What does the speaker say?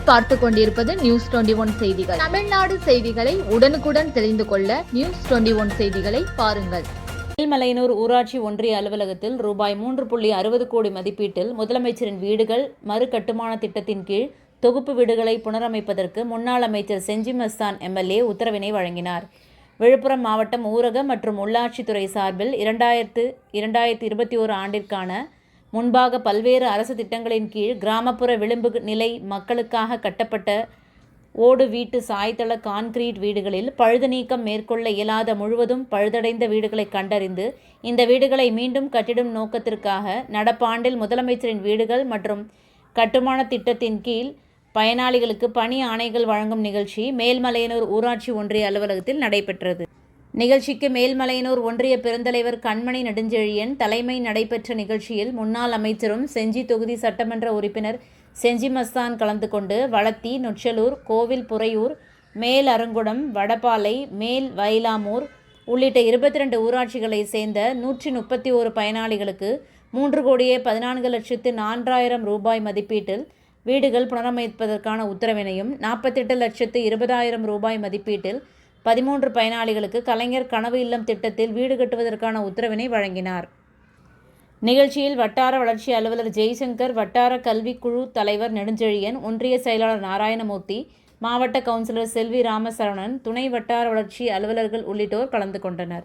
நீங்கள் பார்த்து கொண்டிருப்பது நியூஸ் 21 செய்திகள். தமிழ்நாடு செய்திகளை உடனுக்குடன் தெரிந்து கொள்ள நியூஸ் 21 செய்திகளை பாருங்கள். மேல்மலையனூர் ஊராட்சி ஒன்றிய அலுவலகத்தில் ரூபாய் 3.60 கோடி மதிப்பீட்டில் முதலமைச்சரின் வீடுகள் மறு கட்டுமான திட்டத்தின் கீழ் தொகுப்பு வீடுகளை புனரமைப்பதற்கு முன்னாள் அமைச்சர் செஞ்சி மஸ்தான் எம்எல்ஏ உத்தரவினை வழங்கினார். விழுப்புரம் மாவட்டம் ஊரக மற்றும் உள்ளாட்சித்துறை சார்பில் 2021 ஆண்டிற்கான முன்பாக பல்வேறு அரசு திட்டங்களின் கீழ் கிராமப்புற விளிம்பு நிலை மக்களுக்காக கட்டப்பட்ட ஓடு வீட்டு சாய்தள கான்கிரீட் வீடுகளில் பழுது நீக்கம் மேற்கொள்ள இயலாத முழுவதும் பழுதடைந்த வீடுகளை கண்டறிந்து இந்த வீடுகளை மீண்டும் கட்டிடும் நோக்கத்திற்காக நடப்பாண்டில் முதலமைச்சரின் வீடுகள் மற்றும் கட்டுமான திட்டத்தின் கீழ் பயனாளிகளுக்கு பணி ஆணைகள் வழங்கும் நிகழ்ச்சி மேல்மலையனூர் ஊராட்சி ஒன்றிய அலுவலகத்தில் நடைபெற்றது. நிகழ்ச்சிக்கு மேல்மலையனூர் ஒன்றிய பெருந்தலைவர் கண்மணி நெடுஞ்செழியன் தலைமை நடைபெற்ற நிகழ்ச்சியில் முன்னாள் அமைச்சரும் செஞ்சி தொகுதி சட்டமன்ற உறுப்பினர் செஞ்சி மஸ்தான் கலந்து கொண்டு வளத்தி, நொச்சலூர், கோவில் புரையூர், மேல் அருங்குடம், வடபாலை, மேல் வயலாமூர் உள்ளிட்ட 22 ஊராட்சிகளை சேர்ந்த 131 பயனாளிகளுக்கு 3,14,04,000 ரூபாய் மதிப்பீட்டில் வீடுகள் புனரமைப்பதற்கான உத்தரவினையும் 48,20,000 ரூபாய் மதிப்பீட்டில் 13 பயனாளிகளுக்கு கலைஞர் கனவு இல்லம் திட்டத்தில் வீடு கட்டுவதற்கான உத்தரவினை வழங்கினார். நிகழ்ச்சியில் வட்டார வளர்ச்சி அலுவலர் ஜெய்சங்கர், வட்டார கல்விக்குழு தலைவர் நெடுஞ்செழியன், ஒன்றிய செயலாளர் நாராயணமூர்த்தி, மாவட்ட கவுன்சிலர் செல்வி ராமசரவணன், துணை வட்டார வளர்ச்சி அலுவலர்கள் உள்ளிட்டோர் கலந்து கொண்டனர்.